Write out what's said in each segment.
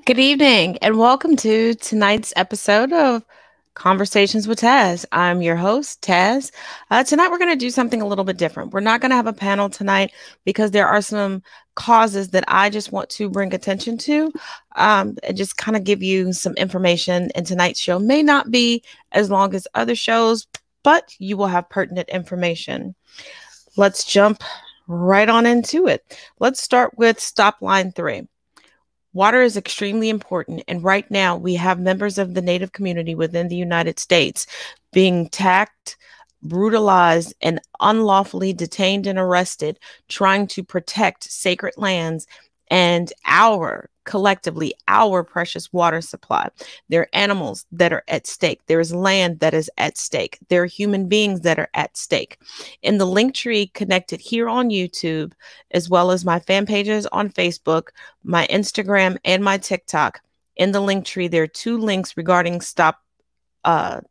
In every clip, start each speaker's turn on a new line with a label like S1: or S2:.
S1: Good evening, and welcome to tonight's episode of Conversations with Taz. I'm your host, Taz. Tonight, we're going to do something a little bit different. We're not going to have a panel tonight because there are some causes that I just want to bring attention to and just kind of give you some information. And tonight's show may not be as long as other shows, but you will have pertinent information. Let's jump right on into it. Let's start with stop line 3. Water is extremely important, and right now we have members of the Native community within the United States being attacked, brutalized, and unlawfully detained and arrested, trying to protect sacred lands and collectively, our precious water supply. There are animals that are at stake. There is land that is at stake. There are human beings that are at stake. In the link tree connected here on YouTube, as well as my fan pages on Facebook, my Instagram, and my TikTok, in the link tree, there are 2 links regarding stop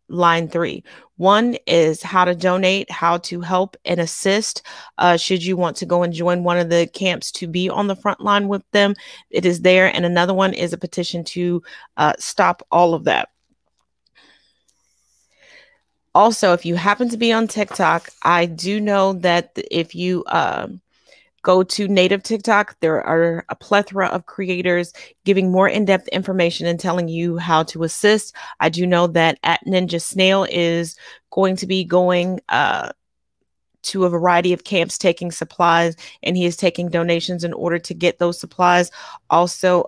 S1: line 3. One is how to donate, how to help and assist should you want to go and join one of the camps to be on the front line with them. It is there. And another one is a petition to stop all of that. Also, if you happen to be on TikTok, I do know that if you go to Native TikTok, there are a plethora of creators giving more in-depth information and telling you how to assist. I do know that at Ninja Snail is going to be going to a variety of camps taking supplies, and he is taking donations in order to get those supplies. Also,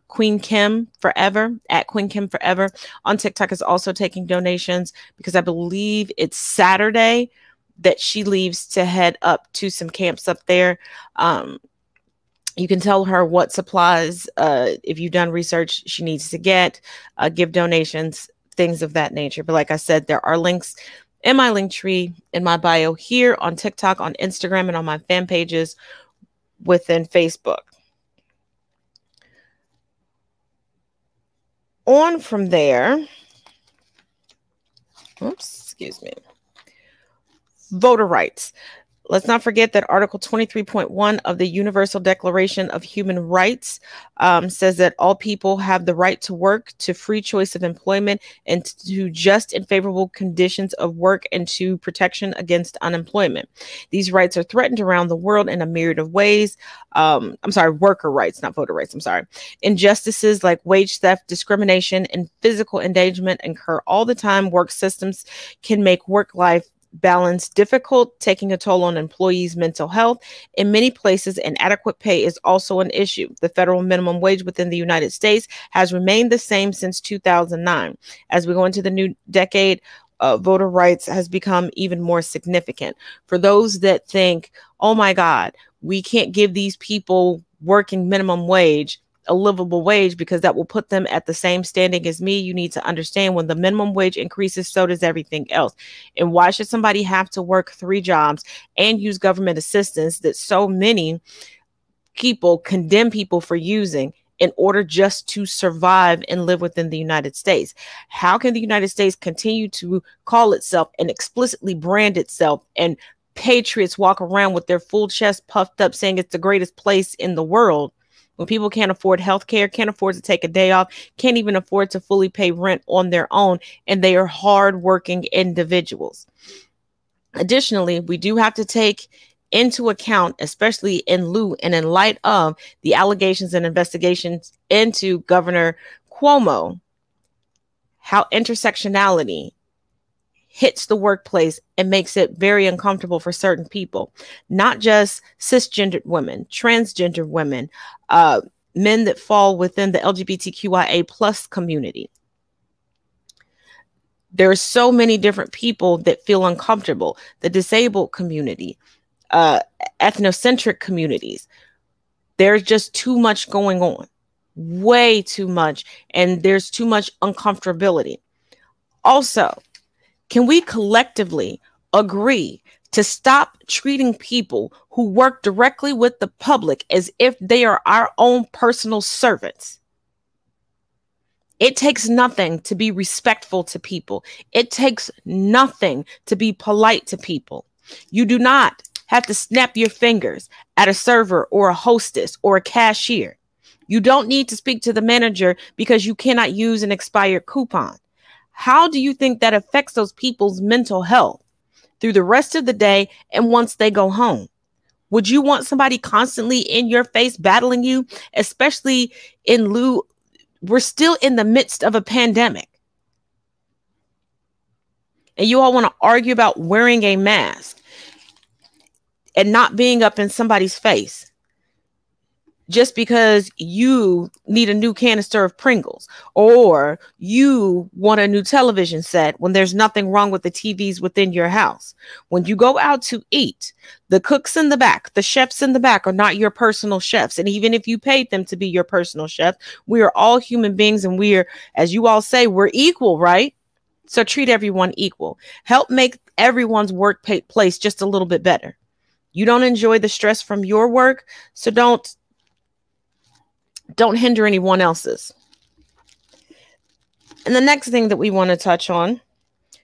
S1: Queen Kim Forever, at Queen Kim Forever on TikTok, is also taking donations because I believe it's Saturday that she leaves to head up to some camps up there. You can tell her what supplies, if you've done research, she needs to get, give donations, things of that nature. But like I said, there are links in my link tree, in my bio here on TikTok, on Instagram, and on my fan pages within Facebook. On from there, excuse me. Voter rights. Let's not forget that Article 23.1 of the Universal Declaration of Human Rights says that all people have the right to work, to free choice of employment, and to just and favorable conditions of work, and to protection against unemployment. These rights are threatened around the world in a myriad of ways. Worker rights, not voter rights. Injustices like wage theft, discrimination, and physical endangerment occur all the time. Work systems can make work-life balance difficult, taking a toll on employees' mental health. In many places, inadequate pay is also an issue. The federal minimum wage within the United States has remained the same since 2009. As we go into the new decade, voter rights has become even more significant. For those that think, oh my God, we can't give these people working minimum wage a livable wage because that will put them at the same standing as me, you need to understand when the minimum wage increases, so does everything else. And why should somebody have to work 3 jobs and use government assistance that so many people condemn people for using in order just to survive and live within the United States? How can the United States continue to call itself and explicitly brand itself, and patriots walk around with their full chest puffed up saying it's the greatest place in the world, when people can't afford health care, can't afford to take a day off, can't even afford to fully pay rent on their own, and they are hardworking individuals? Additionally, we do have to take into account, especially in lieu and in light of the allegations and investigations into Governor Cuomo, how intersectionality hits the workplace and makes it very uncomfortable for certain people, not just cisgendered women, transgender women, men that fall within the LGBTQIA plus community. There are so many different people that feel uncomfortable. The disabled community, ethnocentric communities. There's just too much going on, way too much, and there's too much uncomfortability. Also, can we collectively agree to stop treating people who work directly with the public as if they are our own personal servants? It takes nothing to be respectful to people. It takes nothing to be polite to people. You do not have to snap your fingers at a server or a hostess or a cashier. You don't need to speak to the manager because you cannot use an expired coupon. How do you think that affects those people's mental health through the rest of the day and once they go home? Would you want somebody constantly in your face battling you, especially we're still in the midst of a pandemic. And you all want to argue about wearing a mask and not being up in somebody's face just because you need a new canister of Pringles or you want a new television set when there's nothing wrong with the TVs within your house. When you go out to eat, the cooks in the back, the chefs in the back are not your personal chefs. And even if you paid them to be your personal chef, we are all human beings and we are, as you all say, we're equal, right? So treat everyone equal. Help make everyone's workplace just a little bit better. You don't enjoy the stress from your work, so don't hinder anyone else's. And the next thing that we want to touch on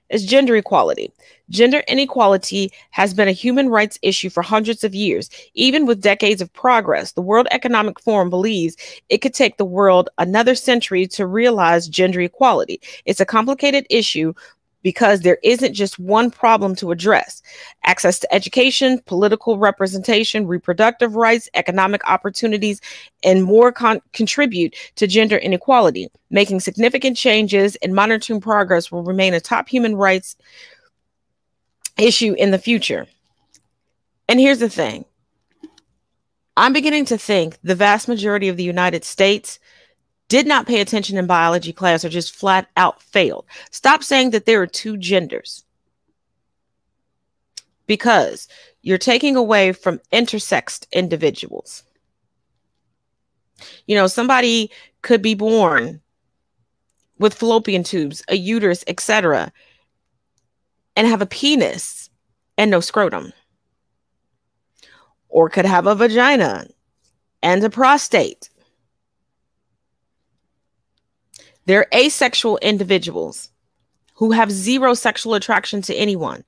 S1: is gender equality. Gender inequality has been a human rights issue for hundreds of years. Even with decades of progress, the World Economic Forum believes it could take the world another century to realize gender equality. It's a complicated issue because there isn't just one problem to address. Access to education, political representation, reproductive rights, economic opportunities, and more contribute to gender inequality. Making significant changes and monitoring progress will remain a top human rights issue in the future. And here's the thing. I'm beginning to think the vast majority of the United States did not pay attention in biology class or just flat out failed. Stop saying that there are two genders because you're taking away from intersexed individuals. You know, somebody could be born with fallopian tubes, a uterus, etc., and have a penis and no scrotum, or could have a vagina and a prostate. They're asexual individuals who have zero sexual attraction to anyone.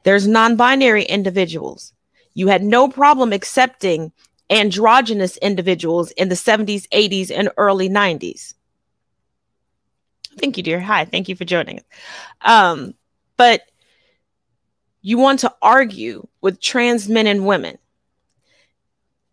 S1: There's non-binary individuals. You had no problem accepting androgynous individuals in the 70s, 80s, and early 90s. Thank you, dear. Hi, thank you for joining us. But you want to argue with trans men and women.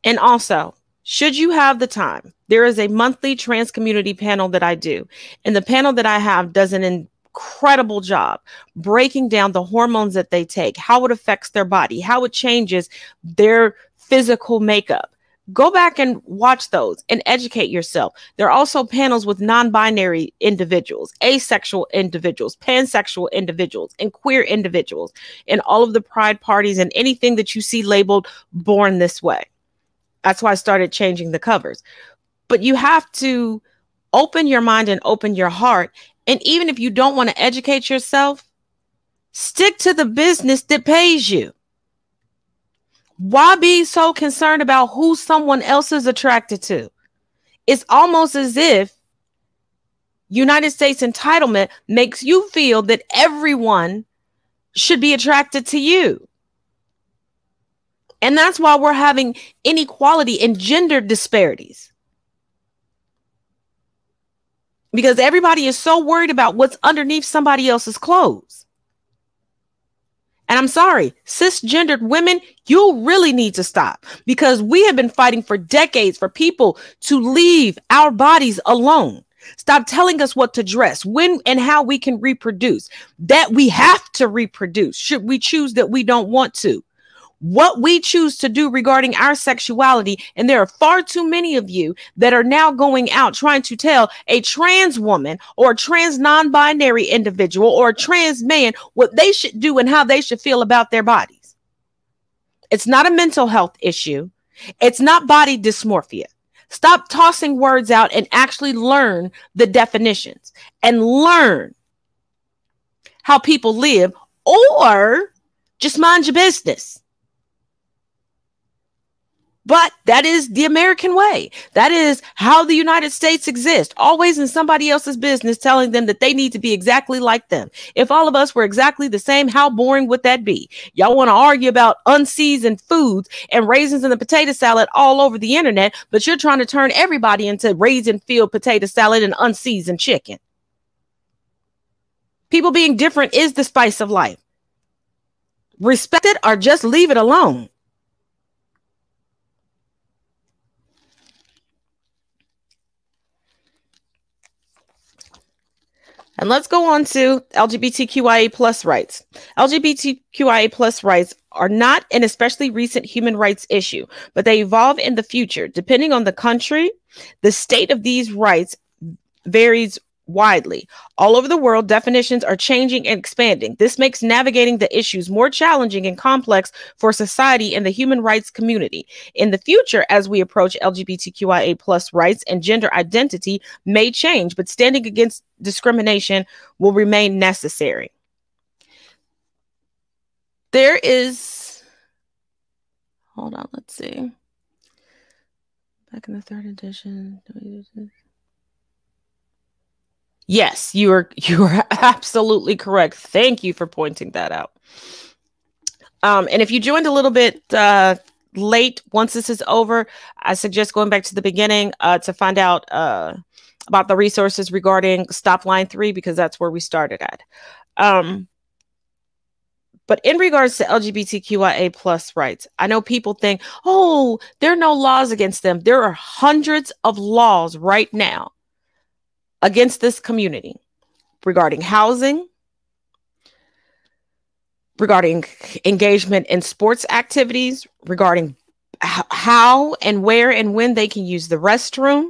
S1: And also, should you have the time, there is a monthly trans community panel that I do. And the panel that I have does an incredible job breaking down the hormones that they take, how it affects their body, how it changes their physical makeup. Go back and watch those and educate yourself. There are also panels with non-binary individuals, asexual individuals, pansexual individuals, and queer individuals, and all of the pride parties and anything that you see labeled born this way. That's why I started changing the covers. But you have to open your mind and open your heart. And even if you don't want to educate yourself, stick to the business that pays you. Why be so concerned about who someone else is attracted to? It's almost as if United States entitlement makes you feel that everyone should be attracted to you. And that's why we're having inequality and gender disparities. Because everybody is so worried about what's underneath somebody else's clothes. And I'm sorry, cisgendered women, you really need to stop, because we have been fighting for decades for people to leave our bodies alone. Stop telling us what to dress, when and how we can reproduce, that we have to reproduce should we choose that we don't want to. What we choose to do regarding our sexuality, and there are far too many of you that are now going out trying to tell a trans woman or a trans non-binary individual or a trans man what they should do and how they should feel about their bodies. It's not a mental health issue. It's not body dysmorphia. Stop tossing words out and actually learn the definitions and learn how people live, or just mind your business. But that is the American way. That is how the United States exists, always in somebody else's business, telling them that they need to be exactly like them. If all of us were exactly the same, how boring would that be? Y'all want to argue about unseasoned foods and raisins in the potato salad all over the internet, but you're trying to turn everybody into raisin-filled potato salad and unseasoned chicken. People being different is the spice of life. Respect it or just leave it alone. And let's go on to LGBTQIA plus rights. LGBTQIA plus rights are not an especially recent human rights issue, but they evolve in the future. Depending on the country, the state of these rights varies widely. All over the world, definitions are changing and expanding. This makes navigating the issues more challenging and complex for society and the human rights community. In the future, as we approach LGBTQIA plus rights and gender identity may change, but standing against discrimination will remain necessary. There is, hold on, let's see. Back in the third edition. Yes, you are absolutely correct. Thank you for pointing that out. And if you joined a little bit late, once this is over, I suggest going back to the beginning to find out about the resources regarding Stop Line 3, because that's where we started at. But in regards to LGBTQIA plus rights, I know people think, oh, there are no laws against them. There are hundreds of laws right now against this community regarding housing, regarding engagement in sports activities, regarding how and where and when they can use the restroom,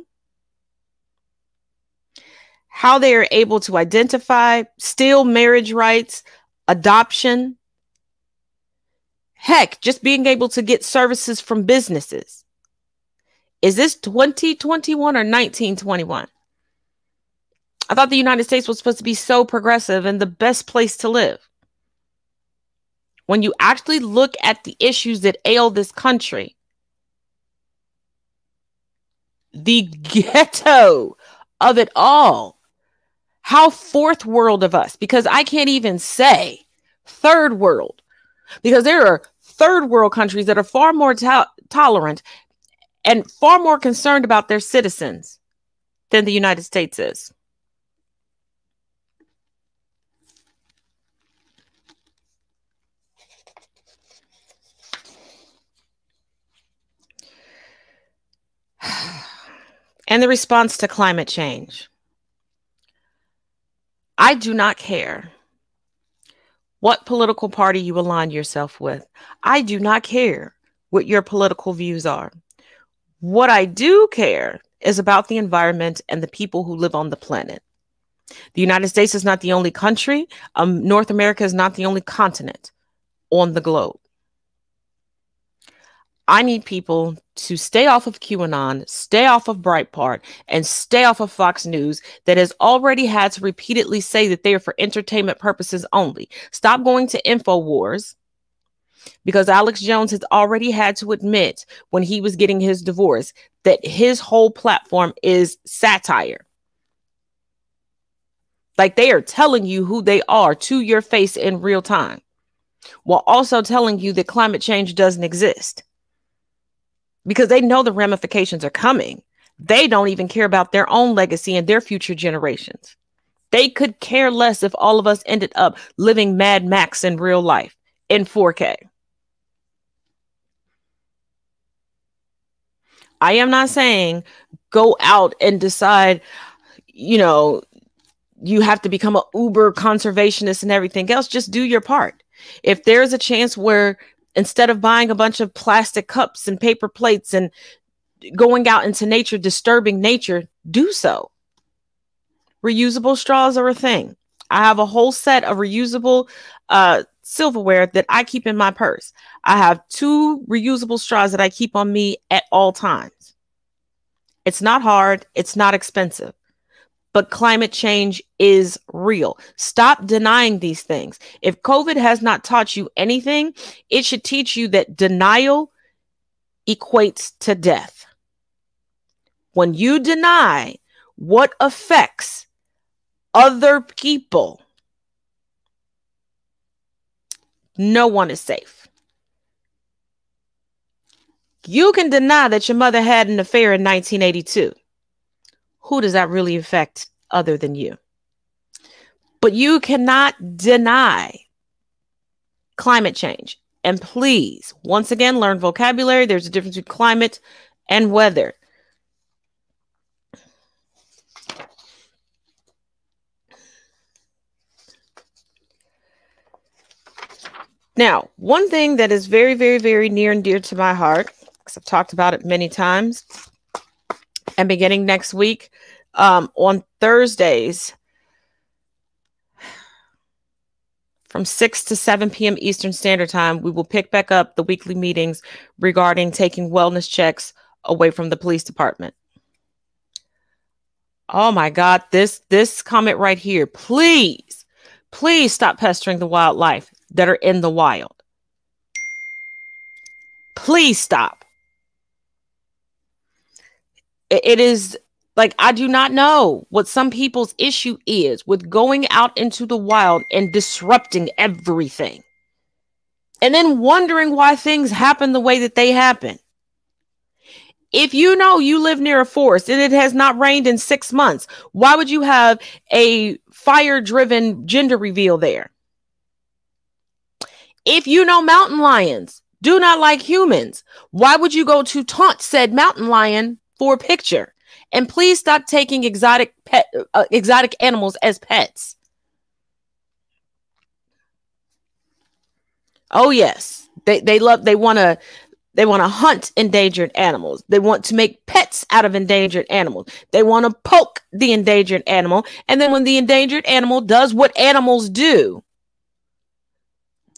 S1: how they are able to identify, still marriage rights, adoption, heck, just being able to get services from businesses. Is this 2021 or 1921? I thought the United States was supposed to be so progressive and the best place to live. When you actually look at the issues that ail this country, the ghetto of it all, how fourth world of us, because I can't even say third world, because there are third world countries that are far more tolerant and far more concerned about their citizens than the United States is. And the response to climate change. I do not care what political party you align yourself with. I do not care what your political views are. What I do care is about the environment and the people who live on the planet. The United States is not the only country. North America is not the only continent on the globe. I need people to stay off of QAnon, stay off of Breitbart, and stay off of Fox News that has already had to repeatedly say that they are for entertainment purposes only. Stop going to InfoWars, because Alex Jones has already had to admit when he was getting his divorce that his whole platform is satire. Like, they are telling you who they are to your face in real time, while also telling you that climate change doesn't exist. Because they know the ramifications are coming. They don't even care about their own legacy and their future generations. They could care less if all of us ended up living Mad Max in real life in 4K. I am not saying go out and decide, you know, you have to become an uber conservationist and everything else. Just do your part. If there's a chance where instead of buying a bunch of plastic cups and paper plates and going out into nature, disturbing nature, do so. Reusable straws are a thing. I have a whole set of reusable silverware that I keep in my purse. I have 2 reusable straws that I keep on me at all times. It's not hard. It's not expensive. But climate change is real. Stop denying these things. If COVID has not taught you anything, it should teach you that denial equates to death. When you deny what affects other people, no one is safe. You can deny that your mother had an affair in 1982. Who does that really affect other than you? But you cannot deny climate change. And please, once again, learn vocabulary. There's a difference between climate and weather. Now, one thing that is very, very, very near and dear to my heart, because I've talked about it many times, and beginning next week, on Thursdays, from 6 to 7 p.m. Eastern Standard Time, we will pick back up the weekly meetings regarding taking wellness checks away from the police department. Oh my God, this comment right here, please stop pestering the wildlife that are in the wild. Please stop. It is like, I do not know what some people's issue is with going out into the wild and disrupting everything. And then wondering why things happen the way that they happen. If you know you live near a forest and it has not rained in 6 months, why would you have a fire-driven gender reveal there? If you know mountain lions do not like humans, why would you go to taunt said mountain lion for a picture? And please stop taking exotic animals as pets. Oh yes, they want to hunt endangered animals. They want to make pets out of endangered animals. They want to poke the endangered animal, and then when the endangered animal does what animals do,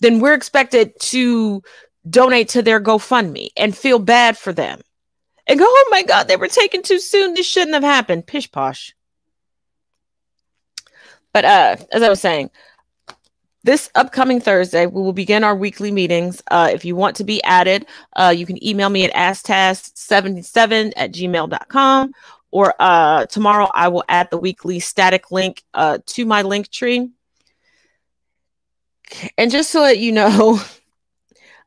S1: then we're expected to donate to their GoFundMe and feel bad for them and go, oh my God, they were taken too soon. This shouldn't have happened. Pish posh. But as I was saying, this upcoming Thursday, we will begin our weekly meetings. If you want to be added, you can email me at asktast77@gmail.com, or tomorrow I will add the weekly static link to my link tree. And just to let you know,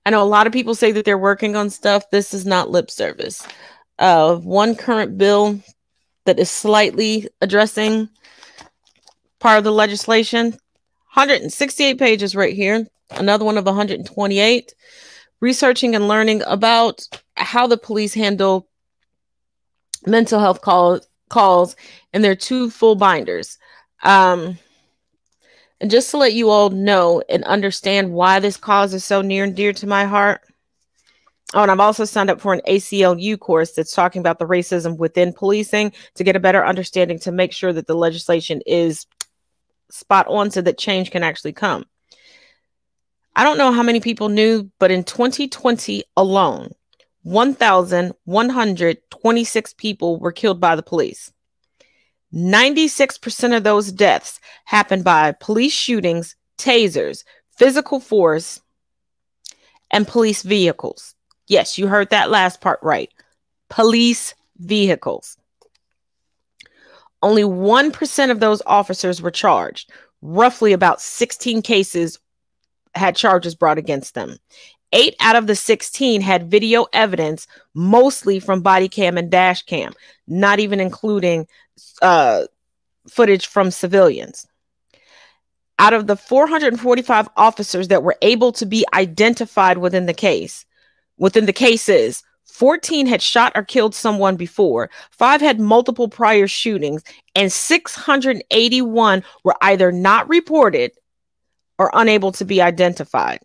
S1: I know a lot of people say that they're working on stuff. This is not lip service. One current bill that is slightly addressing part of the legislation, 168 pages right here. Another one of 128, researching and learning about how the police handle mental health calls, and they're 2 full binders. And just to let you all know and understand why this cause is so near and dear to my heart. Oh, and I've also signed up for an ACLU course that's talking about the racism within policing to get a better understanding, to make sure that the legislation is spot on so that change can actually come. I don't know how many people knew, but in 2020 alone, 1,126 people were killed by the police. 96% of those deaths happened by police shootings, tasers, physical force, and police vehicles. Yes, you heard that last part right. Police vehicles. Only 1% of those officers were charged. Roughly about 16 cases had charges brought against them. 8 out of the 16 had video evidence, mostly from body cam and dash cam, not even including footage from civilians. Out of the 445 officers that were able to be identified within the cases, 14 had shot or killed someone before, 5 had multiple prior shootings, and 681 were either not reported or unable to be identified.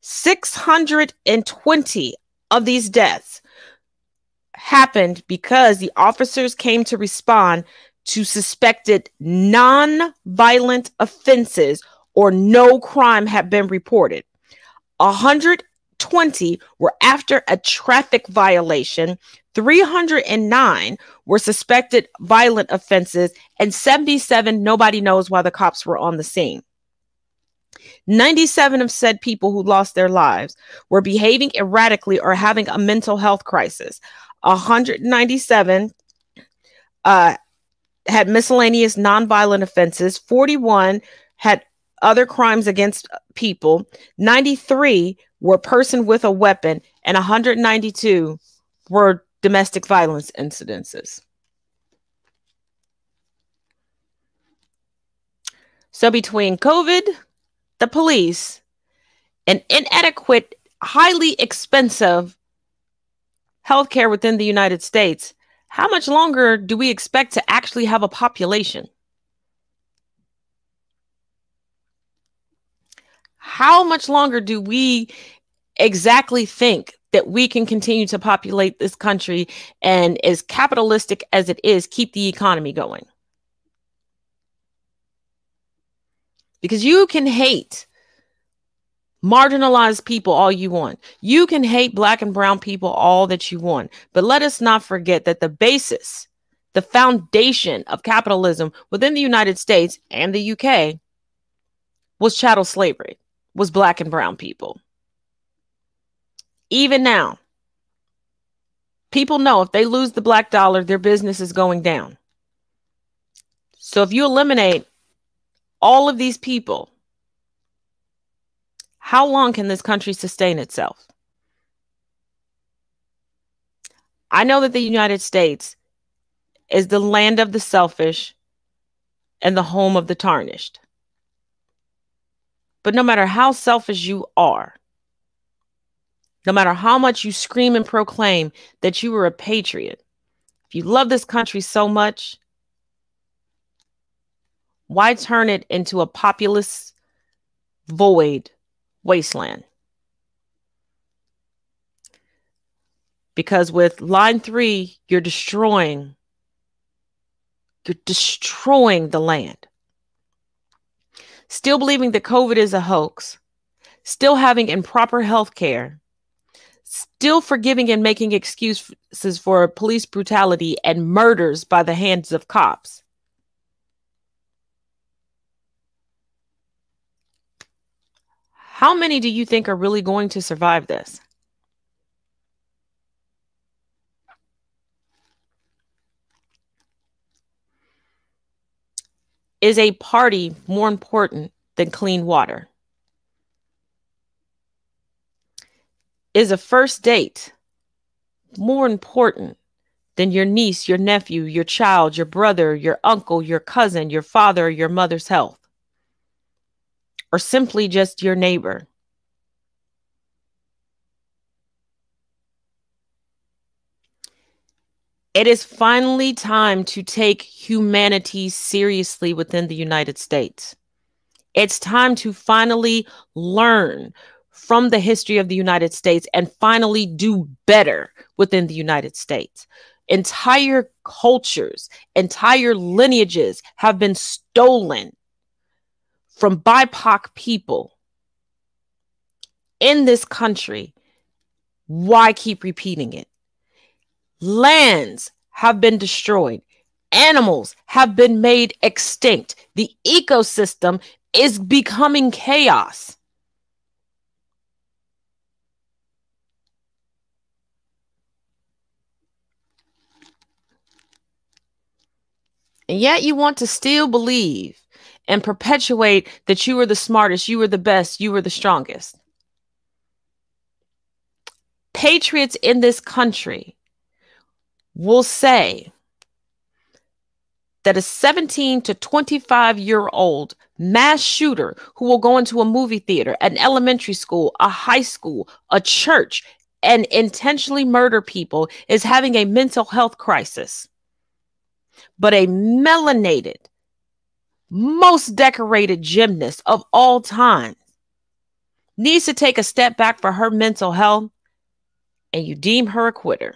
S1: 620 of these deaths happened because the officers came to respond to suspected non-violent offenses or no crime had been reported. 120 were after a traffic violation, 309 were suspected violent offenses, and 77 nobody knows why the cops were on the scene. 97 of said people who lost their lives were behaving erratically or having a mental health crisis. 197 had miscellaneous nonviolent offenses. 41 had other crimes against people. 93 were person with a weapon, and 192 were domestic violence incidences. So between COVID, the police, and inadequate, highly expensive healthcare within the United States, how much longer do we expect to actually have a population? How much longer do we exactly think that we can continue to populate this country and, as capitalistic as it is, keep the economy going? Because you can hate marginalized people all you want. You can hate Black and brown people all that you want. But let us not forget that the basis, the foundation of capitalism within the United States and the UK was chattel slavery, was Black and brown people. Even now, people know if they lose the black dollar, their business is going down. So if you eliminate all of these people, how long can this country sustain itself? I know that the United States is the land of the selfish and the home of the tarnished. But no matter how selfish you are, no matter how much you scream and proclaim that you are a patriot, if you love this country so much, why turn it into a populous void wasteland? Because with line 3, you're destroying the land. Still believing that COVID is a hoax, still having improper health care, still forgiving and making excuses for police brutality and murders by the hands of cops. How many do you think are really going to survive this? Is a party more important than clean water? Is a first date more important than your niece, your nephew, your child, your brother, your uncle, your cousin, your father, or your mother's health? Or simply just your neighbor? It is finally time to take humanity seriously within the United States. It's time to finally learn from the history of the United States and finally do better within the United States. Entire cultures, entire lineages have been stolen from BIPOC people in this country. Why keep repeating it? Lands have been destroyed. Animals have been made extinct. The ecosystem is becoming chaos. And yet you want to still believe and perpetuate that you are the smartest, you are the best, you are the strongest. Patriots in this country will say that a 17 to 25-year-old mass shooter who will go into a movie theater, an elementary school, a high school, a church, and intentionally murder people is having a mental health crisis. But a melanated, most decorated gymnast of all time needs to take a step back for her mental health, and you deem her a quitter.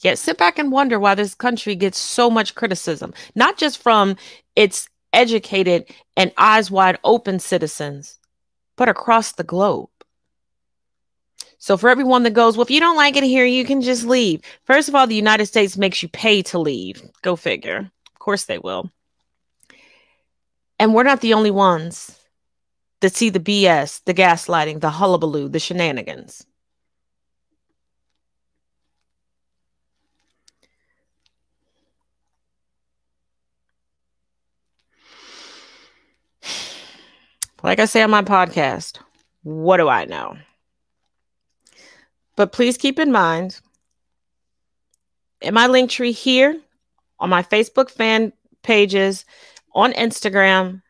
S1: Yet sit back and wonder why this country gets so much criticism, not just from its educated and eyes wide open citizens, but across the globe. So for everyone that goes, well, if you don't like it here, you can just leave. First of all, the United States makes you pay to leave. Go figure. course they will. And we're not the only ones that see the BS, the gaslighting, the hullabaloo, the shenanigans. Like I say on my podcast, what do I know? But please keep in mind, in my link tree here, on my Facebook fan pages, on Instagram,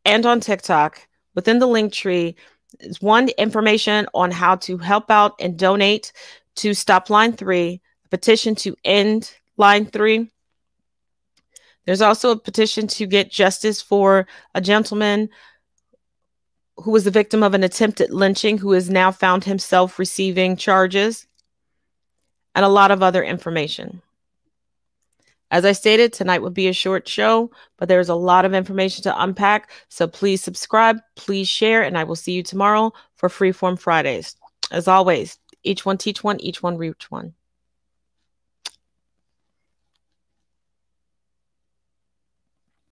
S1: and on TikTok, within the link tree is one, information on how to help out and donate to Stop Line 3, a petition to end Line 3. There's also a petition to get justice for a gentleman who was the victim of an attempted lynching, who has now found himself receiving charges, and a lot of other information. As I stated, tonight would be a short show, but there's a lot of information to unpack. So please subscribe, please share, and I will see you tomorrow for Freeform Fridays. As always, each one teach one, each one reach one.